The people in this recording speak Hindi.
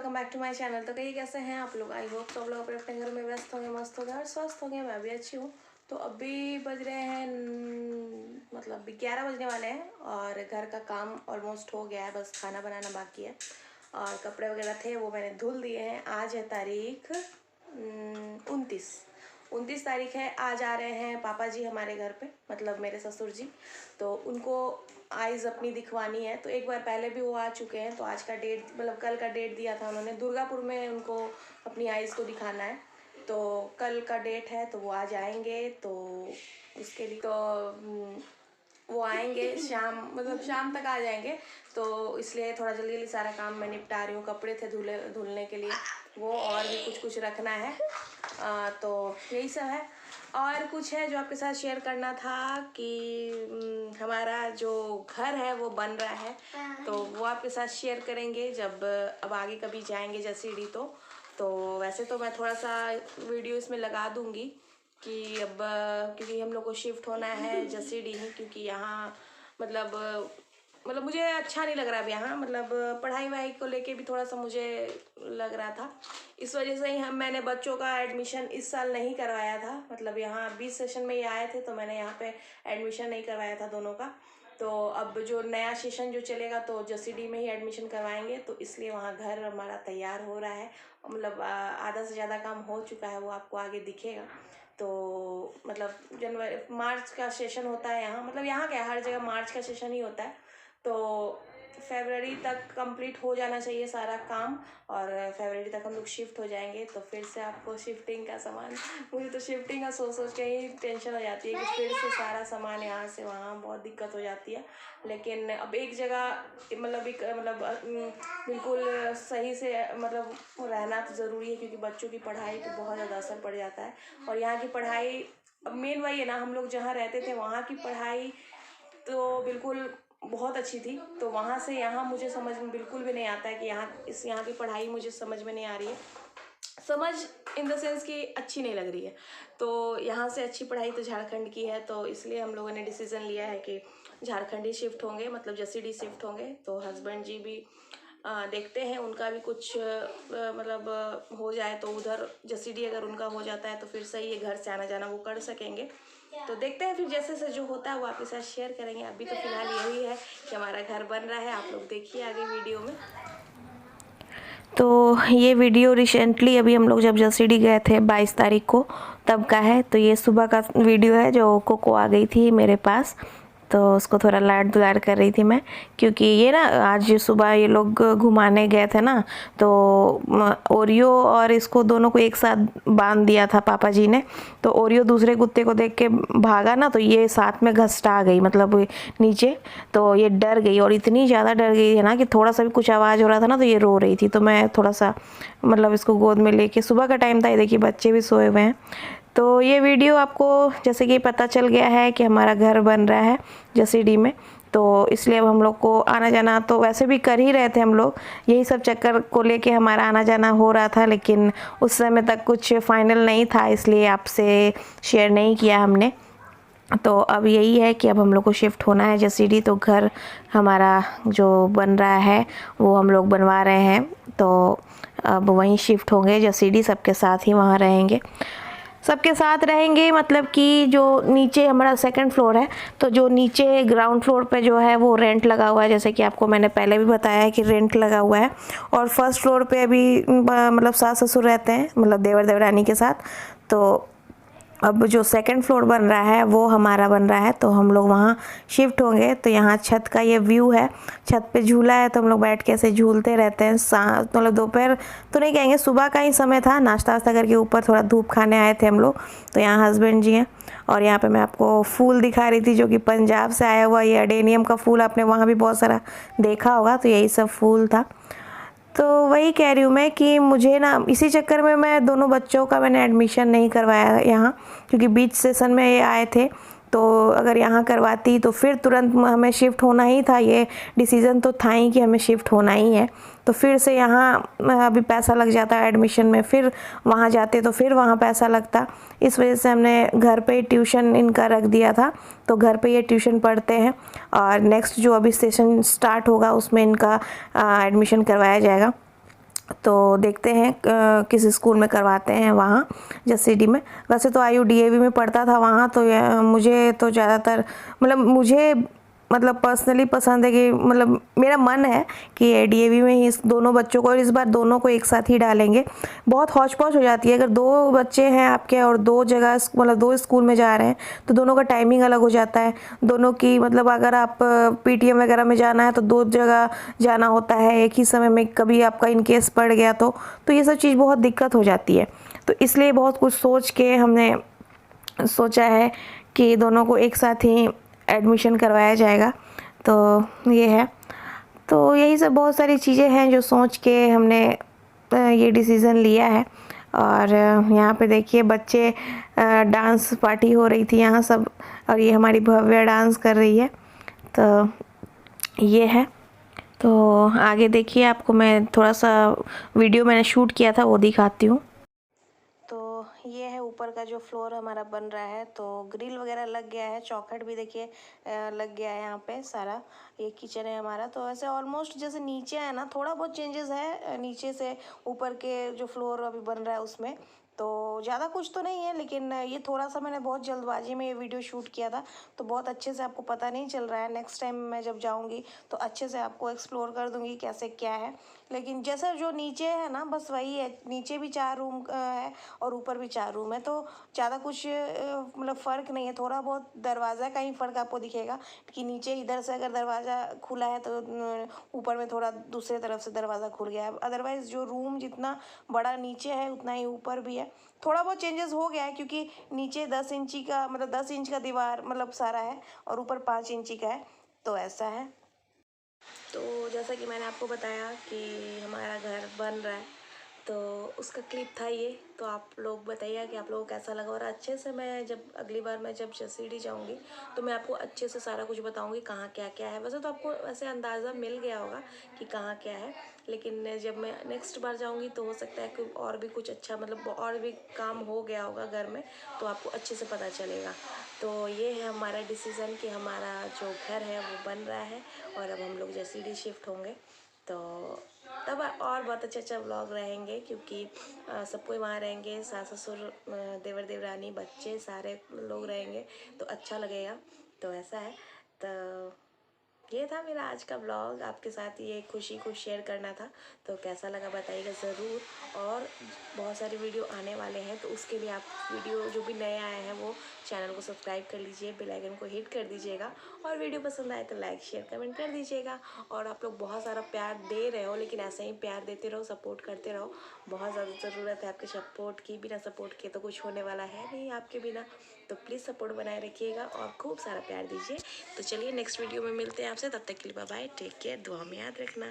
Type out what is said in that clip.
Welcome back to my channel. तो कहीं कैसे हैं आप लोग? आई होप सब लोग अपने अपने घर में व्यस्त होंगे, मस्त होंगे और स्वस्थ होंगे। मैं भी अच्छी हूँ। तो अभी बज रहे हैं मतलब 11 बजने वाले हैं और घर का काम ऑलमोस्ट हो गया है, बस खाना बनाना बाकी है और कपड़े वगैरह थे वो मैंने धुल दिए हैं। आज है तारीख 29 तारीख है। आज आ रहे हैं पापा जी हमारे घर पे, मतलब मेरे ससुर जी। तो उनको आइज़ अपनी दिखवानी है। तो एक बार पहले भी वो आ चुके हैं। तो आज का डेट, मतलब कल का डेट दिया था उन्होंने, दुर्गापुर में उनको अपनी आइज़ को दिखाना है। तो कल का डेट है, तो वो आ जाएंगे। तो उसके लिए तो वो आएंगे शाम, मतलब शाम तक आ जाएंगे। तो इसलिए थोड़ा जल्दी जल्दी सारा काम मैं निपटा रही हूँ। कपड़े थे धुलने के लिए वो, और भी कुछ कुछ रखना है। तो यही सब है। और कुछ है जो आपके साथ शेयर करना था कि हमारा जो घर है वो बन रहा है, तो वो आपके साथ शेयर करेंगे जब अब आगे कभी जाएंगे जसीडी। तो वैसे तो मैं थोड़ा सा वीडियो इसमें लगा दूंगी कि अब क्योंकि हम लोग को शिफ्ट होना है जसीडी ही, क्योंकि यहाँ मतलब मुझे अच्छा नहीं लग रहा अब यहाँ, मतलब पढ़ाई वढ़ाई को लेके भी थोड़ा सा मुझे लग रहा था। इस वजह से ही मैंने बच्चों का एडमिशन इस साल नहीं करवाया था। मतलब यहाँ 20 सेशन में ये आए थे तो मैंने यहाँ पे एडमिशन नहीं करवाया था दोनों का। तो अब जो नया सेशन जो चलेगा तो जसीडी में ही एडमिशन करवाएंगे। तो इसलिए वहाँ घर हमारा तैयार हो रहा है, मतलब आधा से ज़्यादा काम हो चुका है, वो आपको आगे दिखेगा। तो मतलब जनवरी मार्च का सेशन होता है यहाँ, मतलब यहाँ क्या हर जगह मार्च का सेशन ही होता है। तो फरवरी तक कंप्लीट हो जाना चाहिए सारा काम, और फरवरी तक हम लोग शिफ्ट हो जाएंगे। तो फिर से आपको शिफ्टिंग का सामान, मुझे तो शिफ्टिंग का सोच सोच के ही टेंशन हो जाती है कि फिर से सारा सामान यहाँ से वहाँ, बहुत दिक्कत हो जाती है। लेकिन अब एक जगह बिल्कुल सही से मतलब रहना तो ज़रूरी है, क्योंकि बच्चों की पढ़ाई पे बहुत ज़्यादा असर पड़ जाता है। और यहाँ की पढ़ाई, अब मेन वही है ना, हम लोग जहाँ रहते थे वहाँ की पढ़ाई तो बिल्कुल बहुत अच्छी थी। तो वहाँ से यहाँ मुझे समझ में बिल्कुल भी नहीं आता है कि यहाँ की पढ़ाई मुझे समझ में नहीं आ रही है। समझ इन द सेंस कि अच्छी नहीं लग रही है। तो यहाँ से अच्छी पढ़ाई तो झारखंड की है। तो इसलिए हम लोगों ने डिसीज़न लिया है कि झारखंड ही शिफ्ट होंगे, मतलब जसीडी शिफ्ट होंगे। तो हस्बैंड जी भी देखते हैं, उनका भी कुछ मतलब हो जाए तो उधर जसीडी अगर उनका हो जाता है तो फिर सही है, घर से आना जाना वो कर सकेंगे। तो देखते हैं फिर जैसे से जो होता है वो आपके साथ शेयर करेंगे। अभी तो फिलहाल यही है कि हमारा घर बन रहा है, आप लोग देखिए आगे वीडियो में। तो ये वीडियो रिसेंटली अभी हम लोग जब जसीडी गए थे 22 तारीख को तब का है। तो ये सुबह का वीडियो है जो कोको आ गई थी मेरे पास, तो उसको थोड़ा लाड दुलार कर रही थी मैं, क्योंकि ये ना आज सुबह ये लोग घुमाने गए थे ना, तो ओरियो और इसको दोनों को एक साथ बांध दिया था पापा जी ने। तो ओरियो दूसरे कुत्ते को देख के भागा ना, तो ये साथ में घसटा गई, मतलब नीचे। तो ये डर गई, और इतनी ज़्यादा डर गई है ना कि थोड़ा सा भी कुछ आवाज़ हो रहा था ना तो ये रो रही थी। तो मैं थोड़ा सा मतलब इसको गोद में लेके, सुबह का टाइम था, ये देखिए बच्चे भी सोए हुए हैं। तो ये वीडियो आपको जैसे कि पता चल गया है कि हमारा घर बन रहा है जसीडी में, तो इसलिए अब हम लोग को आना जाना तो वैसे भी कर ही रहे थे हम लोग, यही सब चक्कर को लेके हमारा आना जाना हो रहा था। लेकिन उस समय तक कुछ फाइनल नहीं था, इसलिए आपसे शेयर नहीं किया हमने। तो अब यही है कि अब हम लोग को शिफ्ट होना है जसीडी। तो घर हमारा जो बन रहा है वो हम लोग बनवा रहे हैं। तो अब वहीं शिफ्ट होंगे जसीडी, सबके साथ ही वहाँ रहेंगे, सबके साथ रहेंगे। मतलब कि जो नीचे हमारा सेकंड फ्लोर है, तो जो नीचे ग्राउंड फ्लोर पे जो है वो रेंट लगा हुआ है, जैसे कि आपको मैंने पहले भी बताया है कि रेंट लगा हुआ है। और फर्स्ट फ्लोर पे अभी मतलब सास ससुर रहते हैं, मतलब देवर देवरानी के साथ। तो अब जो सेकंड फ्लोर बन रहा है वो हमारा बन रहा है, तो हम लोग वहाँ शिफ्ट होंगे। तो यहाँ छत का ये व्यू है, छत पे झूला है, तो हम लोग बैठ के ऐसे झूलते रहते हैं। मतलब दोपहर तो नहीं कहेंगे, सुबह का ही समय था, नाश्ता वास्ता करके ऊपर थोड़ा धूप खाने आए थे हम लोग। तो यहाँ हस्बैंड जी हैं, और यहाँ पे मैं आपको फूल दिखा रही थी जो कि पंजाब से आया हुआ, ये अडेनियम का फूल आपने वहाँ भी बहुत सारा देखा होगा, तो यही सब फूल था। तो वही कह रही हूँ मैं कि मुझे ना इसी चक्कर में मैं दोनों बच्चों का मैंने एडमिशन नहीं करवाया यहाँ, क्योंकि बीच सेशन में ये आए थे। तो अगर यहाँ करवाती तो फिर तुरंत हमें शिफ्ट होना ही था, ये डिसीज़न तो था ही कि हमें शिफ्ट होना ही है। तो फिर से यहाँ अभी पैसा लग जाता है एडमिशन में, फिर वहाँ जाते तो फिर वहाँ पैसा लगता। इस वजह से हमने घर पे ही ट्यूशन इनका रख दिया था। तो घर पे ये ट्यूशन पढ़ते हैं, और नेक्स्ट जो अभी सेशन स्टार्ट होगा उसमें इनका एडमिशन करवाया जाएगा। तो देखते हैं किस स्कूल में करवाते हैं वहाँ जसीडी में। वैसे तो आयु डीएवी में पढ़ता था वहाँ, तो मुझे तो ज़्यादातर मुझे पर्सनली पसंद है कि मेरा मन है कि डीएवी में ही इस दोनों बच्चों को, और इस बार दोनों को एक साथ ही डालेंगे। बहुत हौच पौच हो जाती है अगर दो बच्चे हैं आपके और दो जगह दो स्कूल में जा रहे हैं, तो दोनों का टाइमिंग अलग हो जाता है। दोनों की अगर आप पीटीएम वगैरह में जाना है तो दो जगह जाना होता है एक ही समय में, कभी आपका इनकेस पड़ गया तो ये सब चीज़ बहुत दिक्कत हो जाती है। तो इसलिए बहुत कुछ सोच के हमने सोचा है कि दोनों को एक साथ ही एडमिशन करवाया जाएगा। तो ये है, तो यही सब बहुत सारी चीज़ें हैं जो सोच के हमने ये डिसीज़न लिया है। और यहाँ पे देखिए बच्चे डांस पार्टी हो रही थी यहाँ सब, और ये हमारी भव्य डांस कर रही है। तो ये है, तो आगे देखिए आपको मैं थोड़ा सा वीडियो मैंने शूट किया था वो दिखाती हूँ। तो ये है ऊपर का जो फ्लोर हमारा बन रहा है, तो ग्रिल वगैरह लग गया है, चौखट भी देखिए लग गया है यहाँ पे सारा। ये किचन है हमारा, तो ऐसे ऑलमोस्ट जैसे नीचे है ना, थोड़ा बहुत चेंजेस है नीचे से ऊपर के जो फ्लोर अभी बन रहा है उसमें। तो ज़्यादा कुछ तो नहीं है, लेकिन ये थोड़ा सा मैंने बहुत जल्दबाजी में ये वीडियो शूट किया था, तो बहुत अच्छे से आपको पता नहीं चल रहा है। नेक्स्ट टाइम मैं जब जाऊँगी तो अच्छे से आपको एक्सप्लोर कर दूँगी कैसे क्या है। लेकिन जैसा जो नीचे है ना, बस वही है, नीचे भी 4 रूम है और ऊपर भी 4 रूम है, तो ज़्यादा कुछ फ़र्क नहीं है। थोड़ा बहुत दरवाज़ा का ही फ़र्क आपको दिखेगा कि नीचे इधर से अगर दरवाज़ा खुला है तो ऊपर में थोड़ा दूसरे तरफ से दरवाज़ा खुल गया है। अदरवाइज़ जो रूम जितना बड़ा नीचे है उतना ही ऊपर भी है। थोड़ा बहुत चेंजेस हो गया है क्योंकि नीचे 10 इंची का 10 इंच का दीवार सारा है और ऊपर 5 इंची का है, तो ऐसा है। तो जैसा कि मैंने आपको बताया कि हमारा घर बन रहा है, तो उसका क्लिप था ये। तो आप लोग बताइए कि आप लोगों को कैसा लगा, और अच्छे से मैं जब अगली बार मैं जब जसीडी जाऊंगी तो मैं आपको अच्छे से सारा कुछ बताऊंगी कहाँ क्या क्या है। वैसे तो आपको वैसे अंदाज़ा मिल गया होगा कि कहाँ क्या है, लेकिन जब मैं नेक्स्ट बार जाऊंगी तो हो सकता है कि और भी कुछ अच्छा और भी काम हो गया होगा घर में, तो आपको अच्छे से पता चलेगा। तो ये है हमारा डिसीज़न कि हमारा जो घर है वो बन रहा है और अब हम लोग जसीडी शिफ्ट होंगे। तो तब और बहुत अच्छा व्लॉग रहेंगे, क्योंकि सब कोई वहाँ रहेंगे, सास ससुर देवर देवरानी बच्चे सारे लोग रहेंगे, तो अच्छा लगेगा। तो ऐसा है, तो ये था मेरा आज का ब्लॉग, आपके साथ ये खुशी को शेयर करना था। तो कैसा लगा बताइएगा ज़रूर, और बहुत सारे वीडियो आने वाले हैं, तो उसके लिए आप वीडियो जो भी नए आए हैं वो चैनल को सब्सक्राइब कर लीजिए, बेल आइकन को हिट कर दीजिएगा, और वीडियो पसंद आए तो लाइक शेयर कमेंट कर दीजिएगा। और आप लोग बहुत सारा प्यार दे रहे हो, लेकिन ऐसे ही प्यार देते रहो, सपोर्ट करते रहो। बहुत ज़्यादा ज़रूरत है आपके सपोर्ट की, बिना सपोर्ट के तो कुछ होने वाला है नहीं आपके बिना। तो प्लीज़ सपोर्ट बनाए रखिएगा और खूब सारा प्यार दीजिए। तो चलिए नेक्स्ट वीडियो में मिलते हैं आपसे, तब तक के लिए बाय बाय, टेक केयर, दुआ में याद रखना।